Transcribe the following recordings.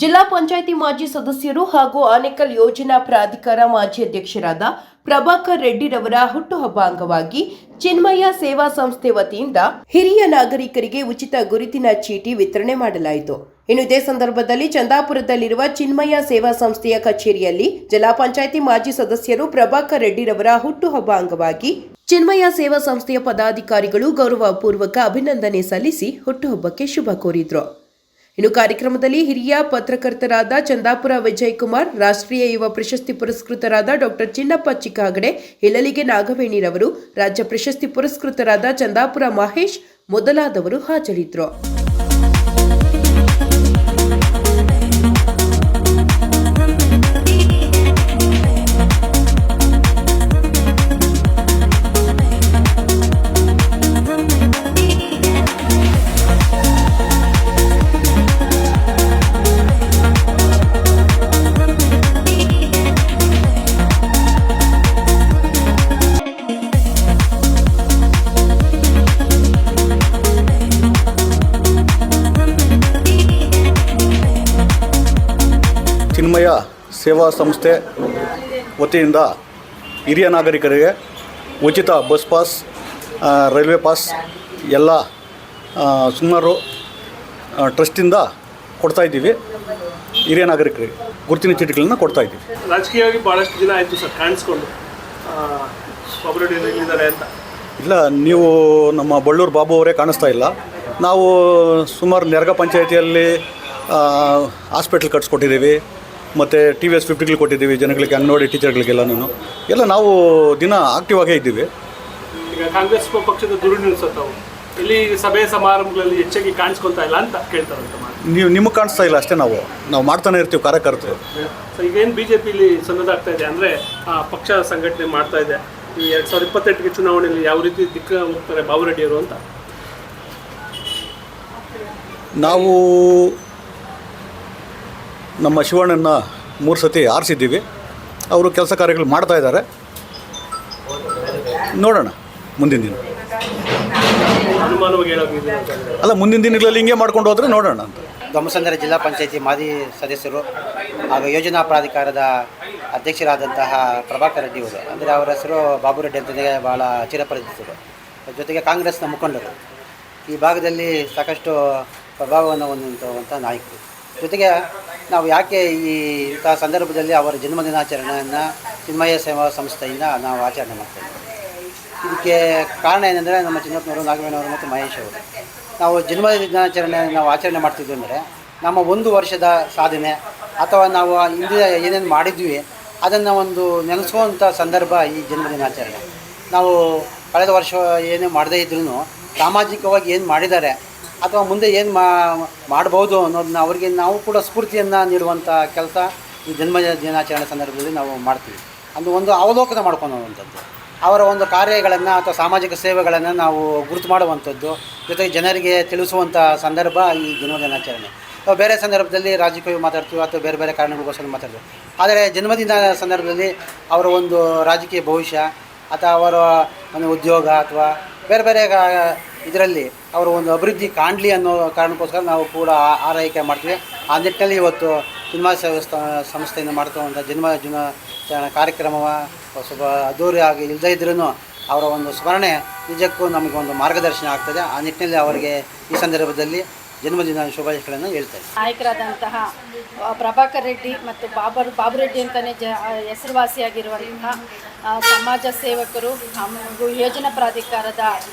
ಜಿಲ್ಲಾ ಪಂಚಾಯಿತಿ ಮಾಜಿ ಸದಸ್ಯರು ಹಾಗೂ ಆನೇಕಲ್ ಯೋಜನಾ ಪ್ರಾಧಿಕಾರ ಮಾಜಿ ಅಧ್ಯಕ್ಷರಾದ ಪ್ರಭಾಕರ್ ರೆಡ್ಡಿರವರ ಹುಟ್ಟುಹಬ್ಬ ಅಂಗವಾಗಿ ಚಿನ್ಮಯ ಸೇವಾ ಸಂಸ್ಥೆ ವತಿಯಿಂದ ಹಿರಿಯ ನಾಗರಿಕರಿಗೆ ಉಚಿತ ಗುರುತಿನ ಚೀಟಿ ವಿತರಣೆ ಮಾಡಲಾಯಿತು. ಇನ್ನು ಇದೇ ಸಂದರ್ಭದಲ್ಲಿ ಚಂದಾಪುರದಲ್ಲಿರುವ ಚಿನ್ಮಯ ಸೇವಾ ಸಂಸ್ಥೆಯ ಕಚೇರಿಯಲ್ಲಿ ಜಿಲ್ಲಾ ಪಂಚಾಯಿತಿ ಮಾಜಿ ಸದಸ್ಯರು ಪ್ರಭಾಕರ್ ರೆಡ್ಡಿರವರ ಹುಟ್ಟುಹಬ್ಬ ಅಂಗವಾಗಿ ಚಿನ್ಮಯ ಸೇವಾ ಸಂಸ್ಥೆಯ ಪದಾಧಿಕಾರಿಗಳು ಗೌರವಪೂರ್ವಕ ಅಭಿನಂದನೆ ಸಲ್ಲಿಸಿ ಹುಟ್ಟುಹಬ್ಬಕ್ಕೆ ಶುಭ ಕೋರಿದ್ರು. ಇನ್ನು ಕಾರ್ಯಕ್ರಮದಲ್ಲಿ ಹಿರಿಯ ಪತ್ರಕರ್ತರಾದ ಚಂದಾಪುರ ವಿಜಯಕುಮಾರ್, ರಾಷ್ಟ್ರೀಯ ಯುವ ಪ್ರಶಸ್ತಿ ಪುರಸ್ಕೃತರಾದ ಡಾಕ್ಟರ್ ಚಿನ್ನಪ್ಪ ಚಿಕ್ಕಹಗಡೆ, ಹಿಳಲಿಗೆ ನಾಗವೇಣಿರವರು, ರಾಜ್ಯ ಪ್ರಶಸ್ತಿ ಪುರಸ್ಕೃತರಾದ ಚಂದಾಪುರ ಮಹೇಶ್ ಮೊದಲಾದವರು ಹಾಜರಿದ್ದರು. ಚಿನ್ಮಯ ಸೇವಾ ಸಂಸ್ಥೆ ವತಿಯಿಂದ ಹಿರಿಯ ನಾಗರಿಕರಿಗೆ ಉಚಿತ ಬಸ್ ಪಾಸ್, ರೈಲ್ವೆ ಪಾಸ್ ಎಲ್ಲ ಸುಮಾರು ಟ್ರಸ್ಟಿಂದ ಕೊಡ್ತಾಯಿದ್ದೀವಿ. ಹಿರಿಯ ನಾಗರಿಕರಿಗೆ ಗುರುತಿನ ಚೀಟಿಗಳನ್ನು ಕೊಡ್ತಾಯಿದ್ದೀವಿ. ರಾಜಕೀಯವಾಗಿ ಭಾಳಷ್ಟು ದಿನ ಆಯಿತು ಸರ್ ಕಾಣಿಸ್ಕೊಂಡು ಇದ್ದಾರೆ ಅಂತ. ಇಲ್ಲ, ನೀವು ನಮ್ಮ ಬಳ್ಳೂರು ಬಾಬು ಅವರೇ ಕಾಣಿಸ್ತಾ ಇಲ್ಲ. ನಾವು ಸುಮಾರು ನೆರಗ ಪಂಚಾಯಿತಿಯಲ್ಲಿ ಹಾಸ್ಪಿಟ್ಲ್ ಕಟ್ಸ್ಕೊಟ್ಟಿದ್ದೀವಿ, ಮತ್ತು TVS 50ಗಳು ಕೊಟ್ಟಿದ್ದೀವಿ ಜನಗಳಿಗೆ, ಅಂಗನವಾಡಿ ಟೀಚರ್ಗಳಿಗೆಲ್ಲನೂ ಎಲ್ಲ ನಾವು ದಿನ ಆಕ್ಟಿವ್ ಆಗೇ ಇದ್ದೀವಿ. ಈಗ ಕಾಂಗ್ರೆಸ್ ಪಕ್ಷದ ದುರು ನಿಲ್ಲಿಸುತ್ತವು ಇಲ್ಲಿ ಸಭೆ ಸಮಾರಂಭಗಳಲ್ಲಿ ಹೆಚ್ಚಾಗಿ ಕಾಣಿಸ್ಕೊಳ್ತಾ ಇಲ್ಲ ಅಂತ ಕೇಳ್ತಾರಂತ. ನಿಮಗೆ ಕಾಣಿಸ್ತಾ ಇಲ್ಲ ಅಷ್ಟೇ. ನಾವು ಮಾಡ್ತಾನೆ ಇರ್ತೀವಿ ಕಾರ್ಯಕರ್ತರು. ಸೊ ಈಗೇನು BJPಲಿ ಸನ್ನದ್ಧಾಗ್ತಾ ಇದೆ ಅಂದರೆ ಪಕ್ಷ ಸಂಘಟನೆ ಮಾಡ್ತಾ ಇದೆ. ಈ 2028ಗೆ ಚುನಾವಣೆಯಲ್ಲಿ ಯಾವ ರೀತಿ ದಿಕ್ಕ ಹೋಗ್ತಾರೆ ಬಾಬುರೆಡ್ಡಿಯವರು ಅಂತ. ನಾವು ನಮ್ಮ ಶಿವಣ್ಣನ 3 ಸತಿ ಆರಿಸಿದ್ದೀವಿ. ಅವರು ಕೆಲಸ ಕಾರ್ಯಗಳು ಮಾಡ್ತಾ ಇದ್ದಾರೆ. ನೋಡೋಣ ಮುಂದಿನ ದಿನ. ಅಲ್ಲ, ಮುಂದಿನ ದಿನಗಳಲ್ಲಿ ಹಿಂಗೆ ಮಾಡ್ಕೊಂಡು ಹೋದರೆ ನೋಡೋಣ ಅಂತ. ಧ್ವಮಸಂದ್ರ ಜಿಲ್ಲಾ ಪಂಚಾಯಿತಿ ಮಾಜಿ ಸದಸ್ಯರು ಹಾಗೂ ಯೋಜನಾ ಪ್ರಾಧಿಕಾರದ ಅಧ್ಯಕ್ಷರಾದಂತಹ ಪ್ರಭಾಕರ್ ರೆಡ್ಡಿ ಅವರು, ಅಂದರೆ ಅವರ ಹೆಸರು ಬಾಬು ರೆಡ್ಡಿ ಅಂತಲೇ ಭಾಳ ಚಿರಪರಿಚಿತರು. ಜೊತೆಗೆ ಕಾಂಗ್ರೆಸ್ನ ಮುಖಂಡರು, ಈ ಭಾಗದಲ್ಲಿ ಸಾಕಷ್ಟು ಪ್ರಭಾವವನ್ನು ಹೊಂದಿರುವಂಥ ನಾಯಕರು. ಜೊತೆಗೆ ನಾವು ಯಾಕೆ ಇಂಥ ಸಂದರ್ಭದಲ್ಲಿ ಅವರ ಜನ್ಮದಿನಾಚರಣೆಯನ್ನು ಚಿನ್ಮಯ ಸೇವಾ ಸಂಸ್ಥೆಯಿಂದ ನಾವು ಆಚರಣೆ ಮಾಡ್ತೇವೆ. ಇದಕ್ಕೆ ಕಾರಣ ಏನಂದರೆ ನಮ್ಮ ಚಿನ್ನಪ್ಪನವರು, ನಾಗವೇಣವರು ಮತ್ತು ಮಹೇಶ್ ಅವರು. ನಾವು ಜನ್ಮದಿನಾಚರಣೆ ನಾವು ಆಚರಣೆ ಮಾಡ್ತಿದ್ವಿ ಅಂದರೆ ನಮ್ಮ 1 ವರ್ಷದ ಸಾಧನೆ ಅಥವಾ ನಾವು ಹಿಂದೆ ಏನೇನು ಮಾಡಿದ್ವಿ ಅದನ್ನು ಒಂದು ನೆನೆಸುವಂಥ ಸಂದರ್ಭ ಈ ಜನ್ಮದಿನಾಚರಣೆ. ನಾವು ಕಳೆದ ವರ್ಷ ಏನೇ ಮಾಡದೇ ಇದ್ರೂ ಸಾಮಾಜಿಕವಾಗಿ ಏನು ಮಾಡಿದ್ದಾರೆ ಅಥವಾ ಮುಂದೆ ಏನು ಮಾಡ್ಬೋದು ಅನ್ನೋದನ್ನ ಅವರಿಗೆ ನಾವು ಕೂಡ ಸ್ಫೂರ್ತಿಯನ್ನು ನೀಡುವಂಥ ಕೆಲಸ ಈ ಜನ್ಮದಿನಾಚರಣೆ ಸಂದರ್ಭದಲ್ಲಿ ನಾವು ಮಾಡ್ತೀವಿ. ಅದು ಒಂದು ಅವಲೋಕನ ಮಾಡ್ಕೊಳ್ಳುವಂಥದ್ದು, ಅವರ ಒಂದು ಕಾರ್ಯಗಳನ್ನು ಅಥವಾ ಸಾಮಾಜಿಕ ಸೇವೆಗಳನ್ನು ನಾವು ಗುರುತು ಮಾಡುವಂಥದ್ದು, ಜೊತೆಗೆ ಜನರಿಗೆ ತಿಳಿಸುವಂಥ ಸಂದರ್ಭ ಈ ಜನ್ಮದಿನಾಚರಣೆ. ನಾವು ಬೇರೆ ಸಂದರ್ಭದಲ್ಲಿ ರಾಜಕೀಯ ಮಾತಾಡ್ತೀವಿ ಅಥವಾ ಬೇರೆ ಬೇರೆ ಕಾರಣಗಳಿಗೋಸ್ಕರ ಮಾತಾಡ್ತೀವಿ. ಆದರೆ ಜನ್ಮದಿನ ಸಂದರ್ಭದಲ್ಲಿ ಅವರ ಒಂದು ರಾಜಕೀಯ ಭವಿಷ್ಯ ಅಥವಾ ಅವರ ಒಂದು ಉದ್ಯೋಗ ಅಥವಾ ಬೇರೆ ಬೇರೆ ಇದರಲ್ಲಿ ಅವರು ಒಂದು ಅಭಿವೃದ್ಧಿ ಕಾಣಲಿ ಅನ್ನೋ ಕಾರಣಕ್ಕೋಸ್ಕರ ನಾವು ಕೂಡ ಆರೈಕೆ ಮಾಡ್ತೀವಿ. ಆ ನಿಟ್ಟಿನಲ್ಲಿ ಇವತ್ತು ಚಿನ್ಮಯ ಸೇವಾ ಸಂಸ್ಥೆಯಿಂದ ಮಾಡ್ತಕ್ಕಂಥ ಜನ್ಮದಿನ ಕಾರ್ಯಕ್ರಮ ಸ್ವಲ್ಪ ಅದ್ದೂರಿಯಾಗಿ ಇಲ್ಲದೇ ಇದ್ರೂ ಅವರ ಒಂದು ಸ್ಮರಣೆ ನಿಜಕ್ಕೂ ನಮಗೊಂದು ಮಾರ್ಗದರ್ಶನ ಆಗ್ತದೆ. ಆ ನಿಟ್ಟಿನಲ್ಲಿ ಅವರಿಗೆ ಈ ಸಂದರ್ಭದಲ್ಲಿ ಜನ್ಮದಿನ ಶುಭಾಶಯಗಳನ್ನು ಹೇಳ್ತಾರೆ. ನಾಯಕರಾದಂತಹ ಪ್ರಭಾಕರ್ ರೆಡ್ಡಿ ಮತ್ತು ಬಾಬು ರೆಡ್ಡಿ ಅಂತಲೇ ಹೆಸರುವಾಸಿಯಾಗಿರುವಂತಹ ಸಮಾಜ ಸೇವಕರು ಹಾಗೂ ಯೋಜನಾ ಪ್ರಾಧಿಕಾರದ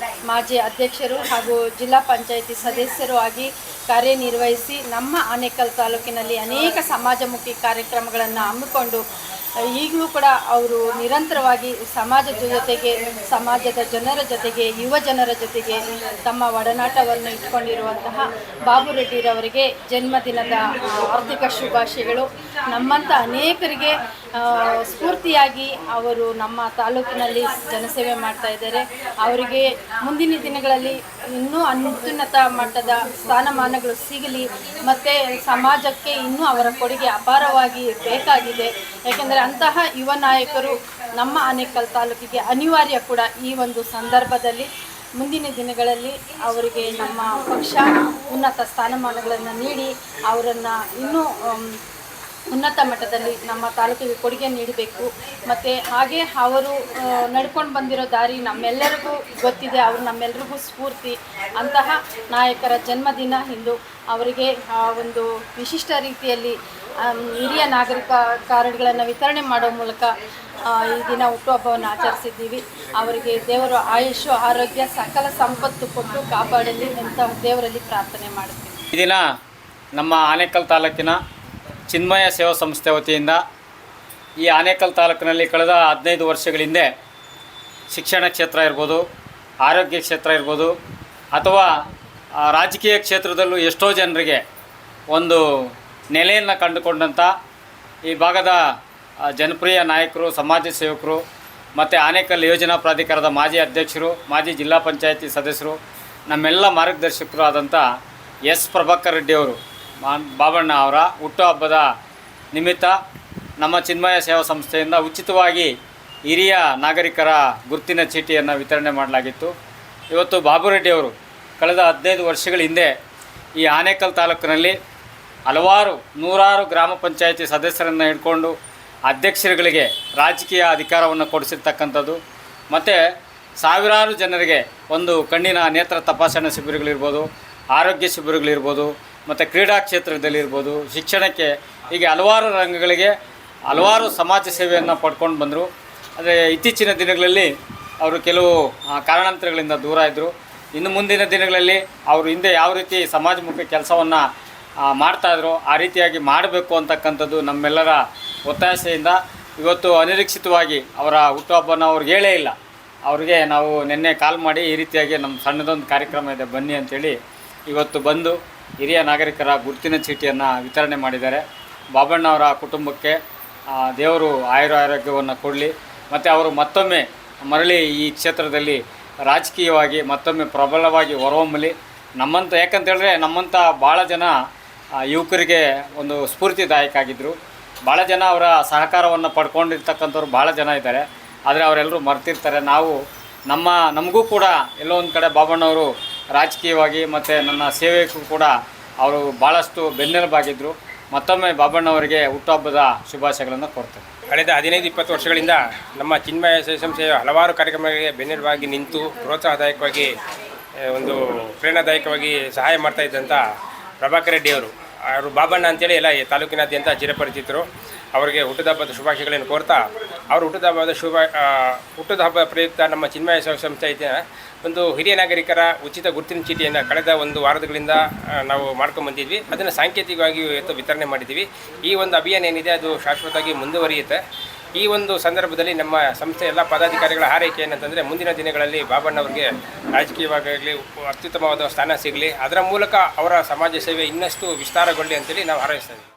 ಮಾಜಿ ಅಧ್ಯಕ್ಷರು ಹಾಗೂ ಜಿಲ್ಲಾ ಪಂಚಾಯಿತಿ ಸದಸ್ಯರು ಆಗಿ ಕಾರ್ಯನಿರ್ವಹಿಸಿ ನಮ್ಮ ಆನೇಕಲ್ ತಾಲೂಕಿನಲ್ಲಿ ಅನೇಕ ಸಮಾಜಮುಖಿ ಕಾರ್ಯಕ್ರಮಗಳನ್ನು ಹಮ್ಮಿಕೊಂಡು ಈಗಲೂ ಕೂಡ ಅವರು ನಿರಂತರವಾಗಿ ಸಮಾಜದ ಜೊತೆಗೆ, ಸಮಾಜದ ಜನರ ಜೊತೆಗೆ, ಯುವ ಜನರ ಜೊತೆಗೆ ತಮ್ಮ ಒಡನಾಟವನ್ನು ಇಟ್ಕೊಂಡಿರುವಂತಹ ಬಾಬು ರೆಡ್ಡಿರವರಿಗೆ ಜನ್ಮದಿನದ ಆರ್ಥಿಕ ಶುಭಾಶಯಗಳು. ನಮ್ಮಂಥ ಅನೇಕರಿಗೆ ಸ್ಫೂರ್ತಿಯಾಗಿ ಅವರು ನಮ್ಮ ತಾಲೂಕಿನಲ್ಲಿ ಜನಸೇವೆ ಮಾಡ್ತಾ ಇದ್ದಾರೆ. ಅವರಿಗೆ ಮುಂದಿನ ದಿನಗಳಲ್ಲಿ ಇನ್ನೂ ಅತ್ಯುನ್ನತ ಮಟ್ಟದ ಸ್ಥಾನಮಾನಗಳು ಸಿಗಲಿ ಮತ್ತು ಸಮಾಜಕ್ಕೆ ಇನ್ನೂ ಅವರ ಕೊಡುಗೆ ಅಪಾರವಾಗಿ ಬೇಕಾಗಿದೆ. ಯಾಕೆಂದರೆ ಅಂತಹ ಯುವ ನಾಯಕರು ನಮ್ಮ ಆನೇಕಲ್ ತಾಲೂಕಿಗೆ ಅನಿವಾರ್ಯ ಕೂಡ. ಈ ಒಂದು ಸಂದರ್ಭದಲ್ಲಿ ಮುಂದಿನ ದಿನಗಳಲ್ಲಿ ಅವರಿಗೆ ನಮ್ಮ ಪಕ್ಷ ಉನ್ನತ ಸ್ಥಾನಮಾನಗಳನ್ನು ನೀಡಿ ಅವರನ್ನು ಇನ್ನೂ ಉನ್ನತ ಮಟ್ಟದಲ್ಲಿ ನಮ್ಮ ತಾಲೂಕಿಗೆ ಕೊಡುಗೆ ನೀಡಬೇಕು. ಮತ್ತು ಹಾಗೆ ಅವರು ನಡ್ಕೊಂಡು ಬಂದಿರೋ ದಾರಿ ನಮ್ಮೆಲ್ಲರಿಗೂ ಗೊತ್ತಿದೆ, ಅವರು ನಮ್ಮೆಲ್ಲರಿಗೂ ಸ್ಫೂರ್ತಿ. ಅಂತಹ ನಾಯಕರ ಜನ್ಮದಿನ ಇಂದು ಅವರಿಗೆ ಒಂದು ವಿಶಿಷ್ಟ ರೀತಿಯಲ್ಲಿ ಹಿರಿಯ ನಾಗರಿಕ ಕಾರ್ಡ್ಗಳನ್ನು ವಿತರಣೆ ಮಾಡೋ ಮೂಲಕ ಈ ದಿನ ಹುಟ್ಟುಹಬ್ಬವನ್ನು ಆಚರಿಸಿದ್ದೀವಿ. ಅವರಿಗೆ ದೇವರು ಆಯುಷ್ಯ ಆರೋಗ್ಯ ಸಕಲ ಸಂಪತ್ತು ಕೊಟ್ಟು ಕಾಪಾಡಲಿ ಅಂತ ದೇವರಲ್ಲಿ ಪ್ರಾರ್ಥನೆ ಮಾಡುತ್ತೀವಿ. ಈ ದಿನ ನಮ್ಮ ಆನೇಕಲ್ ತಾಲೂಕಿನ ಚಿನ್ಮಯ ಸೇವಾ ಸಂಸ್ಥೆ ವತಿಯಿಂದ ಈ ಆನೇಕಲ್ ತಾಲೂಕಿನಲ್ಲಿ ಕಳೆದ 15 ವರ್ಷಗಳ ಹಿಂದೆ ಶಿಕ್ಷಣ ಕ್ಷೇತ್ರ ಇರ್ಬೋದು, ಆರೋಗ್ಯ ಕ್ಷೇತ್ರ ಇರ್ಬೋದು, ಅಥವಾ ರಾಜಕೀಯ ಕ್ಷೇತ್ರದಲ್ಲೂ ಎಷ್ಟೋ ಜನರಿಗೆ ಒಂದು ನೆಲೆಯನ್ನು ಕಂಡುಕೊಂಡಂಥ ಈ ಭಾಗದ ಜನಪ್ರಿಯ ನಾಯಕರು, ಸಮಾಜ ಸೇವಕರು ಮತ್ತು ಆನೇಕಲ್ ಯೋಜನಾ ಪ್ರಾಧಿಕಾರದ ಮಾಜಿ ಅಧ್ಯಕ್ಷರು, ಮಾಜಿ ಜಿಲ್ಲಾ ಪಂಚಾಯತಿ ಸದಸ್ಯರು, ನಮ್ಮೆಲ್ಲ ಮಾರ್ಗದರ್ಶಕರು ಆದಂಥ ಎಸ್ ಪ್ರಭಾಕರ್ ರೆಡ್ಡಿ ಅವರು ಬಾಬಣ್ಣ ಅವರ ಹುಟ್ಟುಹಬ್ಬದ ನಿಮಿತ್ತ ನಮ್ಮ ಚಿನ್ಮಯ ಸೇವಾ ಸಂಸ್ಥೆಯಿಂದ ಉಚಿತವಾಗಿ ಹಿರಿಯ ನಾಗರಿಕರ ಗುರುತಿನ ಚೀಟಿಯನ್ನು ವಿತರಣೆ ಮಾಡಲಾಗಿತ್ತು. ಇವತ್ತು ಬಾಬು ರೆಡ್ಡಿ ಅವರು ಕಳೆದ 15 ವರ್ಷಗಳ ಹಿಂದೆ ಈ ಆನೇಕಲ್ ತಾಲೂಕಿನಲ್ಲಿ ನೂರಾರು ಗ್ರಾಮ ಪಂಚಾಯತಿ ಸದಸ್ಯರನ್ನು ಹಿಡ್ಕೊಂಡು ಅಧ್ಯಕ್ಷರುಗಳಿಗೆ ರಾಜಕೀಯ ಅಧಿಕಾರವನ್ನು ಕೊಡಿಸಿರ್ತಕ್ಕಂಥದ್ದು, ಮತ್ತು ಸಾವಿರಾರು ಜನರಿಗೆ ಒಂದು ಕಣ್ಣಿನ ನೇತ್ರ ತಪಾಸಣಾ ಶಿಬಿರಗಳಿರ್ಬೋದು, ಆರೋಗ್ಯ ಶಿಬಿರಗಳಿರ್ಬೋದು, ಮತ್ತು ಕ್ರೀಡಾ ಕ್ಷೇತ್ರದಲ್ಲಿರ್ಬೋದು, ಶಿಕ್ಷಣಕ್ಕೆ, ಹೀಗೆ ಹಲವಾರು ರಂಗಗಳಿಗೆ ಹಲವಾರು ಸಮಾಜ ಸೇವೆಯನ್ನು ಪಡ್ಕೊಂಡು ಬಂದರು. ಆದರೆ ಇತ್ತೀಚಿನ ದಿನಗಳಲ್ಲಿ ಅವರು ಕೆಲವು ಕಾರಣಾಂತರಗಳಿಂದ ದೂರ ಇದ್ದರು. ಇನ್ನು ಮುಂದಿನ ದಿನಗಳಲ್ಲಿ ಅವರು ಹಿಂದೆ ಯಾವ ರೀತಿ ಸಮಾಜಮುಖಿ ಕೆಲಸವನ್ನು ಮಾಡ್ತಾಯಿದ್ರು ಆ ರೀತಿಯಾಗಿ ಮಾಡಬೇಕು ಅಂತಕ್ಕಂಥದ್ದು ನಮ್ಮೆಲ್ಲರ ಒತ್ತಾಸೆಯಿಂದ ಇವತ್ತು ಅನಿರೀಕ್ಷಿತವಾಗಿ ಅವರ ಹುಟ್ಟುಹಬ್ಬನ ಅವ್ರಿಗೆ ಹೇಳೇ ಇಲ್ಲ. ಅವ್ರಿಗೆ ನಾವು ನಿನ್ನೆ ಕಾಲ್ ಮಾಡಿ ಈ ರೀತಿಯಾಗಿ ನಮ್ಮ ಸಣ್ಣದೊಂದು ಕಾರ್ಯಕ್ರಮ ಇದೆ ಬನ್ನಿ ಅಂತೇಳಿ ಇವತ್ತು ಬಂದು ಹಿರಿಯ ನಾಗರಿಕರ ಗುರುತಿನ ಚೀಟಿಯನ್ನು ವಿತರಣೆ ಮಾಡಿದ್ದಾರೆ. ಬಾಬಣ್ಣ ಅವರ ಕುಟುಂಬಕ್ಕೆ ದೇವರು ಆರೋಗ್ಯವನ್ನು ಕೊಡಲಿ, ಮತ್ತು ಅವರು ಮತ್ತೊಮ್ಮೆ ಮರಳಿ ಈ ಕ್ಷೇತ್ರದಲ್ಲಿ ರಾಜಕೀಯವಾಗಿ ಮತ್ತೊಮ್ಮೆ ಪ್ರಬಲವಾಗಿ ಹೊರಹೊಮ್ಮಲಿ. ಯಾಕಂತೇಳಿದ್ರೆ ನಮ್ಮಂಥ ಭಾಳ ಜನ ಯುವಕರಿಗೆ ಒಂದು ಸ್ಫೂರ್ತಿದಾಯಕ ಆಗಿದ್ದರು. ಭಾಳ ಜನ ಅವರ ಸಹಕಾರವನ್ನು ಪಡ್ಕೊಂಡಿರ್ತಕ್ಕಂಥವ್ರು ಭಾಳ ಜನ ಇದ್ದಾರೆ. ಆದರೆ ಅವರೆಲ್ಲರೂ ಮರ್ತಿರ್ತಾರೆ. ನಮಗೂ ಕೂಡ ಎಲ್ಲೋ ಒಂದು ಕಡೆ ಬಾಬಣ್ಣವರು ರಾಜಕೀಯವಾಗಿ ಮತ್ತು ನನ್ನ ಸೇವೆಗೂ ಕೂಡ ಅವರು ಭಾಳಷ್ಟು ಬೆನ್ನೆಲುಬಾಗಿದ್ದರು. ಮತ್ತೊಮ್ಮೆ ಬಾಬಣ್ಣವರಿಗೆ ಹುಟ್ಟುಹಬ್ಬದ ಶುಭಾಶಯಗಳನ್ನು ಕೊಡ್ತೇವೆ. ಕಳೆದ 15-20 ವರ್ಷಗಳಿಂದ ನಮ್ಮ ಚಿನ್ಮಯ ಸೇವಾ ಸಂಸ್ಥೆಯ ಹಲವಾರು ಕಾರ್ಯಕ್ರಮಗಳಿಗೆ ಬೆನ್ನೆಲುಬಾಗಿ ನಿಂತು ಪ್ರೋತ್ಸಾಹದಾಯಕವಾಗಿ ಒಂದು ಪ್ರೇರಣಾದಾಯಕವಾಗಿ ಸಹಾಯ ಮಾಡ್ತಾ ಇದ್ದಂಥ ಪ್ರಭಾಕರ್ ರೆಡ್ಡಿ ಅವರು ಬಾಬಣ್ಣ ಅಂತೇಳಿ ಎಲ್ಲ ತಾಲೂಕಿನಾದ್ಯಂತ ಚಿರಪರಿಚಿತರು. ಅವರಿಗೆ ಹುಟ್ಟುಹಬ್ಬದ ಶುಭಾಶಯಗಳನ್ನು ಕೋರ್ತಾ ಅವರು ಹುಟ್ಟುದ ಹಬ್ಬ ಪ್ರಯುಕ್ತ ನಮ್ಮ ಚಿನ್ಮಯ ಸೇವಾ ಸಂಸ್ಥೆ ಒಂದು ಹಿರಿಯ ನಾಗರಿಕರ ಉಚಿತ ಗುರುತಿನ ಚೀಟಿಯನ್ನು ಕಳೆದ 1 ವಾರಗಳಿಂದ ನಾವು ಮಾಡ್ಕೊಂಡ್ಬಂದಿದ್ವಿ. ಅದನ್ನು ಸಾಂಕೇತಿಕವಾಗಿ ಇವತ್ತು ವಿತರಣೆ ಮಾಡಿದ್ದೀವಿ. ಈ ಒಂದು ಅಭಿಯಾನ ಏನಿದೆ ಅದು ಶಾಶ್ವತವಾಗಿ ಮುಂದುವರಿಯುತ್ತೆ. ಈ ಒಂದು ಸಂದರ್ಭದಲ್ಲಿ ನಮ್ಮ ಸಂಸ್ಥೆ ಎಲ್ಲ ಪದಾಧಿಕಾರಿಗಳ ಹಾರೈಕೆ ಏನಂತಂದರೆ ಮುಂದಿನ ದಿನಗಳಲ್ಲಿ ಬಾಬಣ್ಣವ್ರಿಗೆ ರಾಜಕೀಯವಾಗಲಿ ಅತ್ಯುತ್ತಮವಾದ ಸ್ಥಾನ ಸಿಗಲಿ, ಅದರ ಮೂಲಕ ಅವರ ಸಮಾಜ ಸೇವೆ ಇನ್ನಷ್ಟು ವಿಸ್ತಾರಗೊಳ್ಳಿ ಅಂತೇಳಿ ನಾವು ಹಾರೈಸ್ತಾ ಇದ್ದೀವಿ.